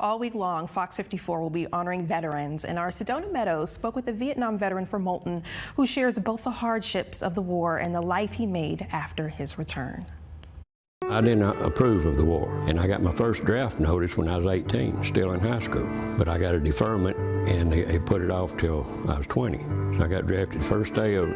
all week long, Fox 54 will be honoring veterans, and our Sedona Meadows spoke with a Vietnam veteran from Moulton who shares both the hardships of the war and the life he made after his return. I didn't approve of the war, and I got my first draft notice when I was 18, still in high school. But I got a deferment, and they put it off till I was 20. So I got drafted first day of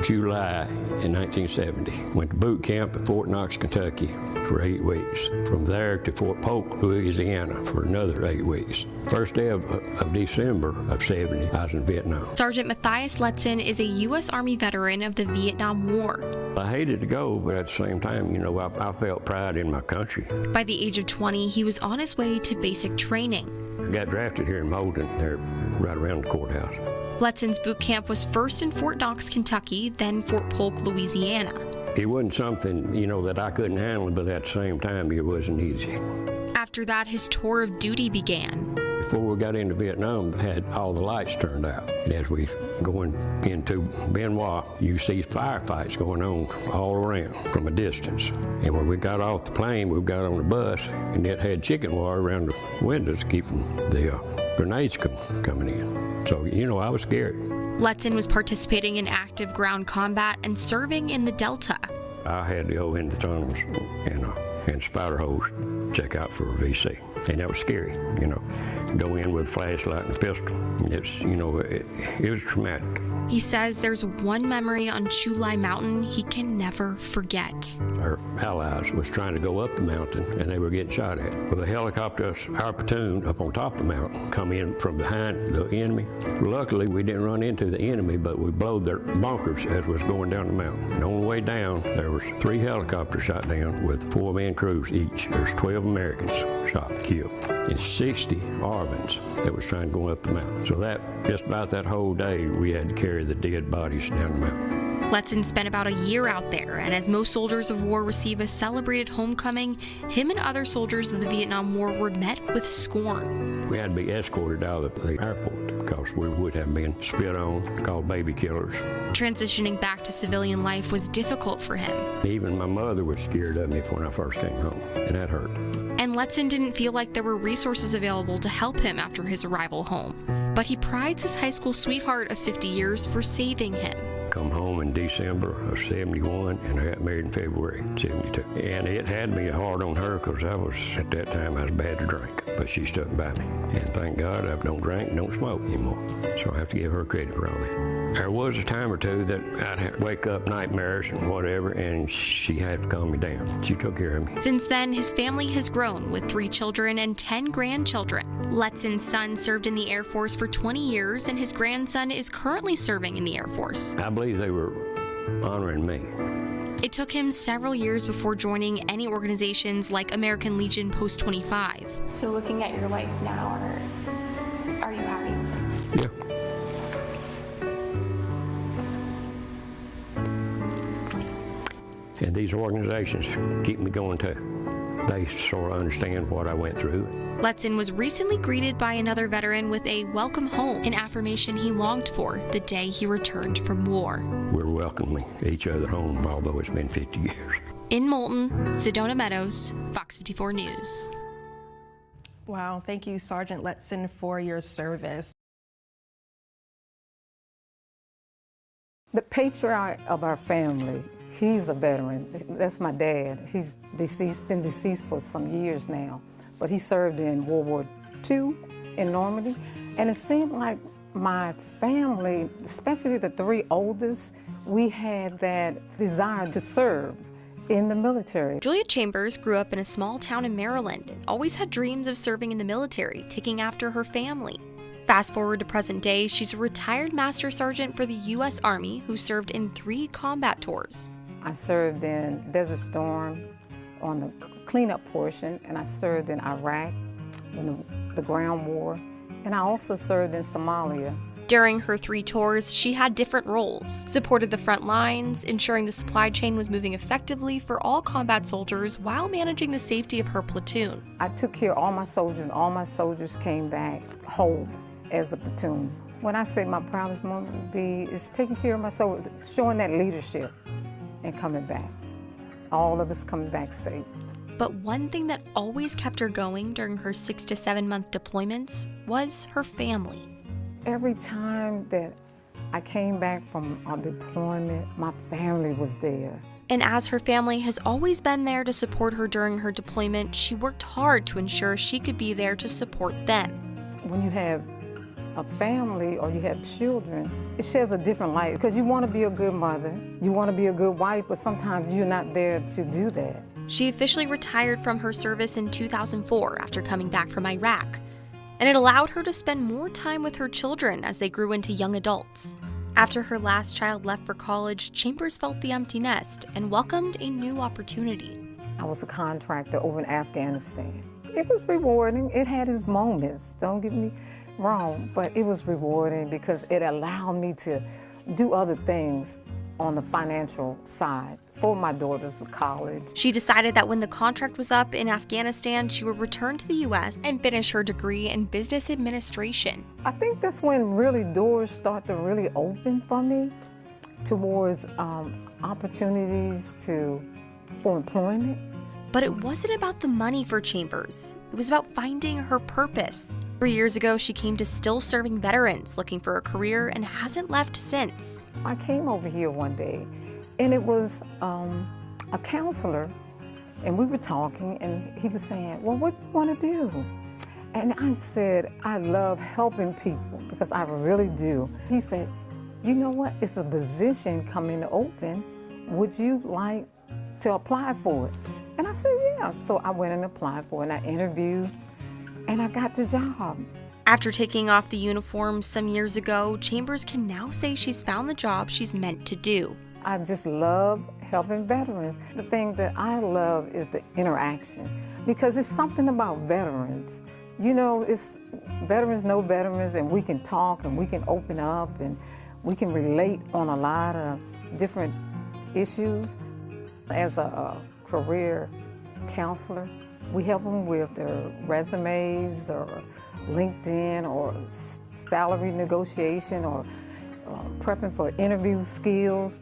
July in 1970. Went to boot camp at Fort Knox, Kentucky for 8 weeks. From there to Fort Polk, Louisiana for another 8 weeks. First day of December of 70, I was in Vietnam. Sergeant Matthias Letson is a U.S. Army veteran of the Vietnam War. I hated to go, but at the same time, you know, I felt pride in my country. By the age of 20, he was on his way to basic training. I got drafted here in Moulton, there right around the courthouse. Letson's boot camp was first in Fort Knox, Kentucky, then Fort Polk, Louisiana. It wasn't something, you know, that I couldn't handle, but at the same time, it wasn't easy. After that, his tour of duty began. Before we got into Vietnam, we had all the lights turned out. And as we going into Benoit, you see firefights going on all around from a distance. And when we got off the plane, we got on the bus, and it had chicken wire around the windows to keep the grenades coming in. So, you know, I was scared. Letson was participating in active ground combat and serving in the Delta. I had to go in the tunnels and spider holes, check out for a VC. And that was scary, you know. Go in with a flashlight and a pistol. It's, you know, it was traumatic. He says there's one memory on Chu Lai Mountain he can never forget. Our allies was trying to go up the mountain, and they were getting shot at. With a helicopter, our platoon up on top of the mountain, come in from behind the enemy. Luckily, we didn't run into the enemy, but we blowed their bunkers as was going down the mountain. And on the way down, there was 3 helicopters shot down with 4-man crews each. There's 12 Americans shot, killed, and 60 ARVNs that was trying to go up the mountain. So that, just about that whole day, we had to carry the dead bodies down the mountain. Letson spent about a year out there, and as most soldiers of war receive a celebrated homecoming, him and other soldiers of the Vietnam War were met with scorn. We had to be escorted out of the airport because we would have been spit on, called baby killers. Transitioning back to civilian life was difficult for him. Even my mother was scared of me when I first came home, and that hurt. And Letson didn't feel like there were resources available to help him after his arrival home. But he prides his high school sweetheart of 50 years for saving him. Come home in December of 71, and I got married in February 72. And it had me hard on her because at that time, I was bad to drink. But she stuck by me. And thank God I don't drink and don't smoke anymore. So I have to give her credit for all that. There was a time or two that I'd wake up nightmares and whatever, and she had to calm me down. She took care of me. Since then, his family has grown with 3 children and 10 grandchildren. Letson's son served in the Air Force for 20 years, and his grandson is currently serving in the Air Force. I believe they were honoring me. It took him several years before joining any organizations like American Legion Post 25. So looking at your life now, are you happy? Yeah. And these organizations keep me going too. They sort of understand what I went through. Letson was recently greeted by another veteran with a welcome home, an affirmation he longed for the day he returned from war. We're welcoming each other home, although it's been 50 years. In Moulton, Sedona Meadows, Fox 54 News. Wow, thank you, Sergeant Letson, for your service. The patriarch of our family, he's a veteran. That's my dad. He's deceased, been deceased for some years now. But he served in World War II in Normandy. And it seemed like my family, especially the 3 oldest, we had that desire to serve in the military. Julia Chambers grew up in a small town in Maryland and always had dreams of serving in the military, taking after her family. Fast forward to present day, she's a retired Master Sergeant for the U.S. Army who served in 3 combat tours. I served in Desert Storm on the cleanup portion, and I served in Iraq in the ground war, and I also served in Somalia. During her 3 tours, she had different roles, supported the front lines, ensuring the supply chain was moving effectively for all combat soldiers while managing the safety of her platoon. I took care of all my soldiers, and all my soldiers came back whole as a platoon. When I say my proudest moment would be is taking care of my soldiers, showing that leadership and coming back. All of us coming back safe. But one thing that always kept her going during her 6 to 7 month deployments was her family. Every time that I came back from a deployment, my family was there. And as her family has always been there to support her during her deployment, she worked hard to ensure she could be there to support them. When you have a family or you have children, it sheds a different light because you want to be a good mother, you want to be a good wife, but sometimes you're not there to do that. She officially retired from her service in 2004 after coming back from Iraq, and it allowed her to spend more time with her children as they grew into young adults. After her last child left for college, Chambers felt the empty nest and welcomed a new opportunity. I was a contractor over in Afghanistan. It was rewarding. It had its moments, don't get me wrong, but it was rewarding because it allowed me to do other things on the financial side for my daughter's college. She decided that when the contract was up in Afghanistan, she would return to the U.S. and finish her degree in business administration. I think that's when really doors start to really open for me towards opportunities for employment. But it wasn't about the money for Chambers. It was about finding her purpose. 3 years ago, she came to Still Serving Veterans looking for a career and hasn't left since. I came over here one day and it was a counselor, and we were talking and he was saying, well, what do you want to do? And I said, I love helping people because I really do. He said, you know what, it's a position coming open. Would you like to apply for it? And I said, yeah. So I went and applied for it and I interviewed and I got the job. After taking off the uniform some years ago, Chambers can now say she's found the job she's meant to do. I just love helping veterans. The thing that I love is the interaction because it's something about veterans. You know, it's veterans know veterans and we can talk and we can open up and we can relate on a lot of different issues. As a career counselor, we help them with their resumes or LinkedIn or salary negotiation or prepping for interview skills.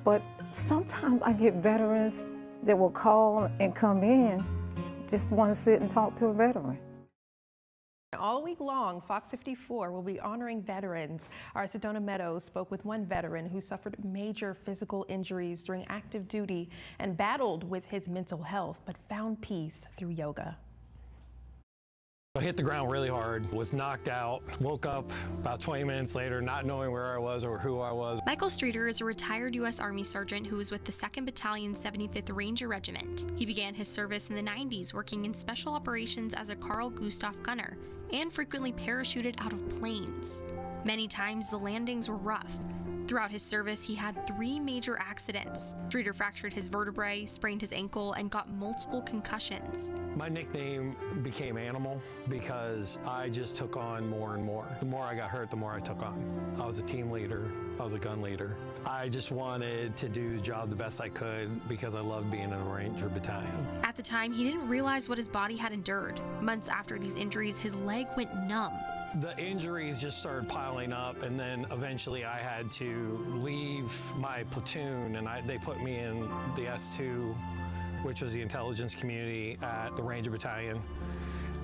But sometimes I get veterans that will call and come in, just want to sit and talk to a veteran. All week long, Fox 54 will be honoring veterans. Our Sedona Meadows spoke with one veteran who suffered major physical injuries during active duty and battled with his mental health, but found peace through yoga. I hit the ground really hard, was knocked out, woke up about 20 minutes later not knowing where I was or who I was. Michael Streeter is a retired U.S. Army sergeant who was with the 2nd Battalion 75th Ranger Regiment. He began his service in the 90s working in special operations as a Carl Gustav gunner and frequently parachuted out of planes. Many times the landings were rough. Throughout his service, he had 3 major accidents. Streeter fractured his vertebrae, sprained his ankle, and got multiple concussions. My nickname became Animal because I just took on more and more. The more I got hurt, the more I took on. I was a team leader. I was a gun leader. I just wanted to do the job the best I could because I loved being in a Ranger battalion. At the time, he didn't realize what his body had endured. Months after these injuries, his leg went numb. The injuries just started piling up, and then eventually I had to leave my platoon, and they put me in the S2, which was the intelligence community at the Ranger Battalion.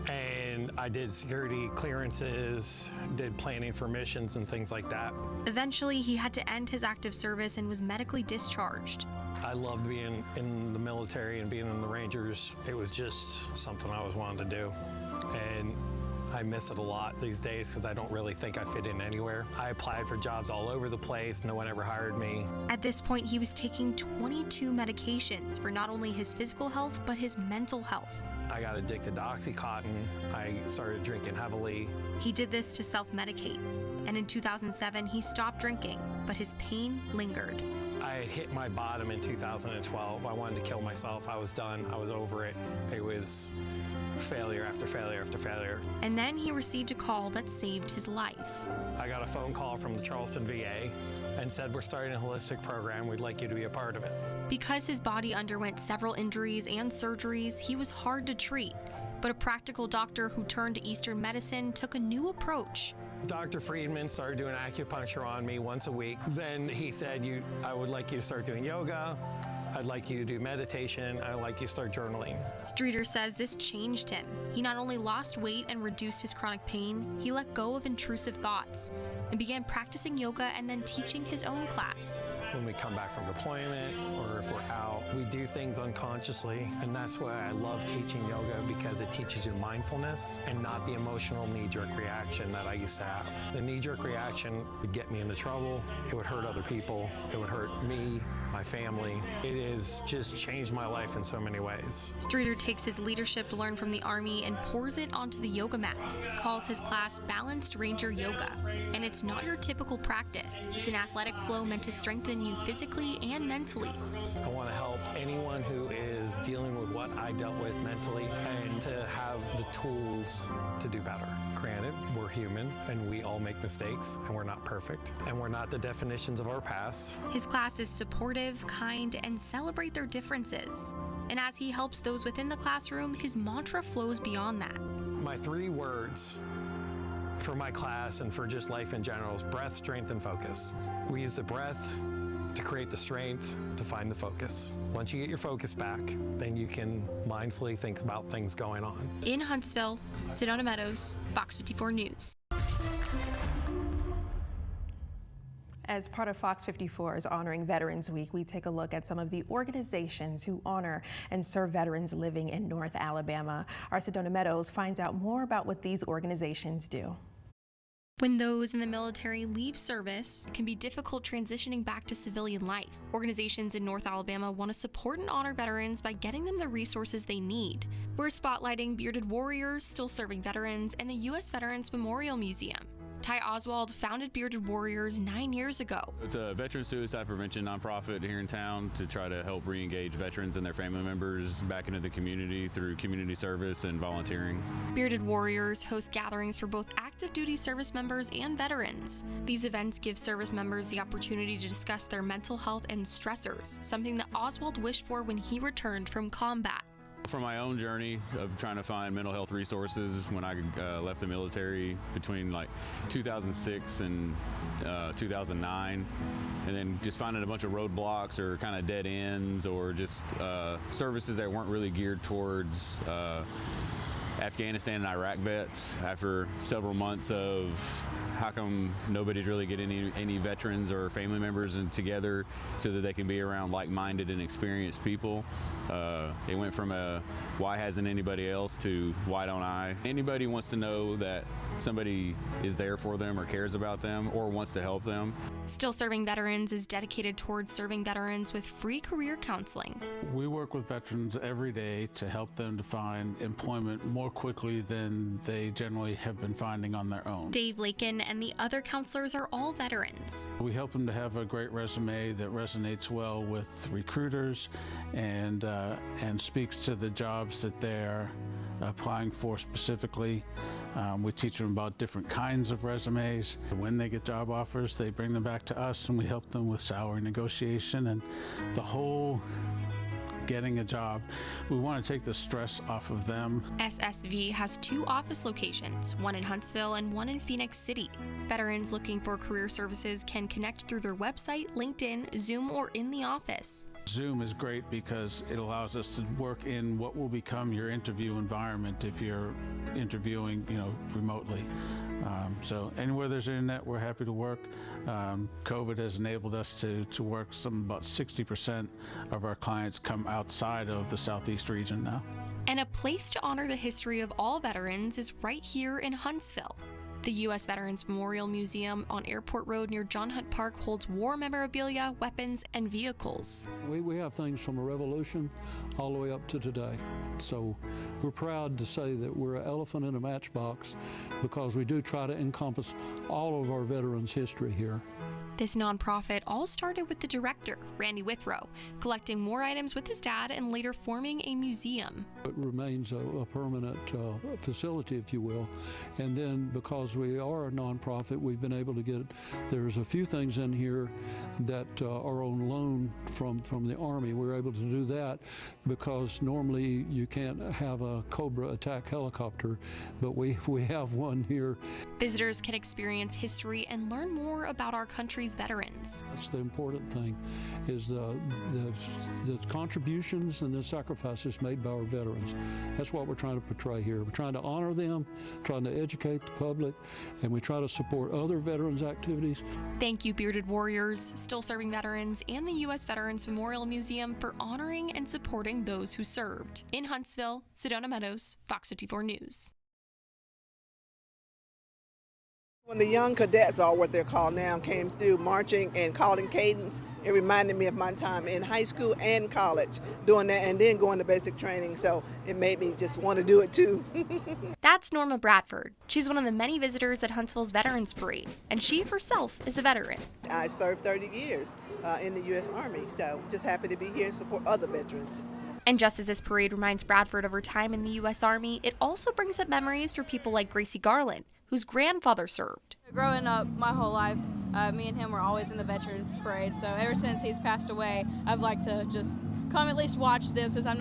And I did security clearances, did planning for missions and things like that. Eventually, he had to end his active service and was medically discharged. I loved being in the military and being in the Rangers. It was just something I always wanted to do. And I miss it a lot these days because I don't really think I fit in anywhere. I applied for jobs all over the place. No one ever hired me. At this point, he was taking 22 medications for not only his physical health, but his mental health. I got addicted to Oxycontin. I started drinking heavily. He did this to self-medicate. And in 2007, he stopped drinking, but his pain lingered. I had hit my bottom in 2012. I wanted to kill myself. I was done. I was over it. It was failure after failure after failure. And then he received a call that saved his life. I got a phone call from the Charleston VA and said, we're starting a holistic program. We'd like you to be a part of it. Because his body underwent several injuries and surgeries, he was hard to treat. But a practical doctor who turned to Eastern medicine took a new approach. Dr. Friedman started doing acupuncture on me once a week. Then he said, I would like you to start doing yoga. I'd like you to do meditation. I'd like you to start journaling. Streeter says this changed him. He not only lost weight and reduced his chronic pain, he let go of intrusive thoughts and began practicing yoga and then teaching his own class. When we come back from deployment or if we're out, we do things unconsciously. And that's why I love teaching yoga, because it teaches you mindfulness and not the emotional knee-jerk reaction that I used to have. The knee-jerk reaction would get me into trouble. It would hurt other people. It would hurt me, my family. It has just changed my life in so many ways. Streeter takes his leadership learned from the Army and pours it onto the yoga mat, calls his class Balanced Ranger Yoga. And it's not your typical practice. It's an athletic flow meant to strengthen you physically and mentally. I want to help anyone who is dealing with what I dealt with mentally and to have the tools to do better. Granted, we're human and we all make mistakes and we're not perfect and we're not the definitions of our past. His class is supportive, kind, and celebrate their differences. And as he helps those within the classroom, his mantra flows beyond that. My 3 words for my class and for just life in general is breath, strength, and focus. We use the breath to create the strength to find the focus. Once you get your focus back, then you can mindfully think about things going on. In Huntsville, Sedona Meadows, Fox 54 News. As part of Fox 54's Honoring Veterans Week, we take a look at some of the organizations who honor and serve veterans living in North Alabama. Our Sedona Meadows finds out more about what these organizations do. When those in the military leave service, it can be difficult transitioning back to civilian life. Organizations in North Alabama want to support and honor veterans by getting them the resources they need. We're spotlighting Bearded Warriors, still serving veterans, and the U.S. Veterans Memorial Museum. Ty Oswald founded Bearded Warriors 9 years ago. It's a veteran suicide prevention nonprofit here in town to try to help re-engage veterans and their family members back into the community through community service and volunteering. Bearded Warriors host gatherings for both active duty service members and veterans. These events give service members the opportunity to discuss their mental health and stressors, something that Oswald wished for when he returned from combat. From my own journey of trying to find mental health resources when I left the military between like 2006 and 2009, and then just finding a bunch of roadblocks or kind of dead ends or just services that weren't really geared towards Afghanistan and Iraq vets. After several months of how come nobody's really getting any veterans or family members together so that they can be around like-minded and experienced people. It went from a why hasn't anybody else to why don't I? Anybody wants to know that somebody is there for them or cares about them or wants to help them. Still Serving Veterans is dedicated towards serving veterans with free career counseling. We work with veterans every day to help them to find employment more quickly than they generally have been finding on their own. Dave Lakin and the other counselors are all veterans. We help them to have a great resume that resonates well with recruiters and speaks to the jobs that they're applying for specifically. We teach them about different kinds of resumes. When they get job offers, they bring them back to us and we help them with salary negotiation and the whole getting a job. We want to take the stress off of them. SSV has 2 office locations, one in Huntsville and one in Phoenix City. Veterans looking for career services can connect through their website, LinkedIn, Zoom, or in the office. Zoom is great because it allows us to work in what will become your interview environment if you're interviewing, remotely. So anywhere there's internet, we're happy to work. COVID has enabled us to work about 60% of our clients come outside of the Southeast region now. And a place to honor the history of all veterans is right here in Huntsville. The U.S. Veterans Memorial Museum on Airport Road near John Hunt Park holds war memorabilia, weapons, and vehicles. We have things from the Revolution all the way up to today. So we're proud to say that we're an elephant in a matchbox because we do try to encompass all of our veterans' history here. This nonprofit all started with the director, Randy Withrow, collecting war items with his dad and later forming a museum. It remains a permanent facility, if you will. And then because we are a nonprofit, we've been able to there's a few things in here that are on loan from the Army. We're able to do that because normally you can't have a Cobra attack helicopter, but we have one here. Visitors can experience history and learn more about our country's these veterans. That's the important thing, is the contributions and the sacrifices made by our veterans. That's what we're trying to portray here. We're trying to honor them, trying to educate the public, and we try to support other veterans' activities. Thank you, Bearded Warriors, Still Serving Veterans, and the U.S. Veterans Memorial Museum for honoring and supporting those who served. In Huntsville, Sedona Meadows, Fox 54 News. When the young cadets, or what they're called now, came through marching and calling cadence, it reminded me of my time in high school and college doing that, and then going to basic training, so it made me just want to do it too. That's Norma Bradford. She's one of the many visitors at Huntsville's Veterans Parade, and she herself is a veteran. I served 30 years in the U.S. Army, so just happy to be here and support other veterans. And just as this parade reminds Bradford of her time in the U.S. Army, it also brings up memories for people like Gracie Garland, whose grandfather served. Growing up my whole life, me and him were always in the Veterans Parade, so ever since he's passed away, I've liked to just come at least watch this, as I'm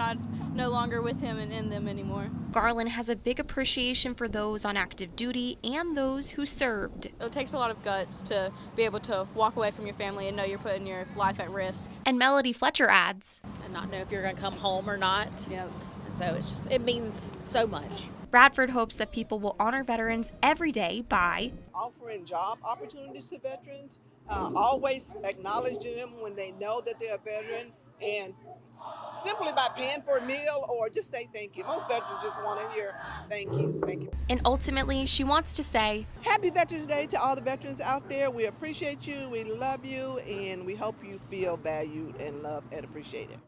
no longer with him and in them anymore. Garland has a big appreciation for those on active duty and those who served. It takes a lot of guts to be able to walk away from your family and know you're putting your life at risk. And Melody Fletcher adds, and not know if you're going to come home or not. Yep. And so it means so much. Bradford hopes that people will honor veterans every day by offering job opportunities to veterans, always acknowledging them when they know that they're a veteran, and simply by paying for a meal or just say thank you. Most veterans just want to hear thank you, thank you. And ultimately, she wants to say, Happy Veterans Day to all the veterans out there. We appreciate you, we love you, and we hope you feel valued and loved and appreciated.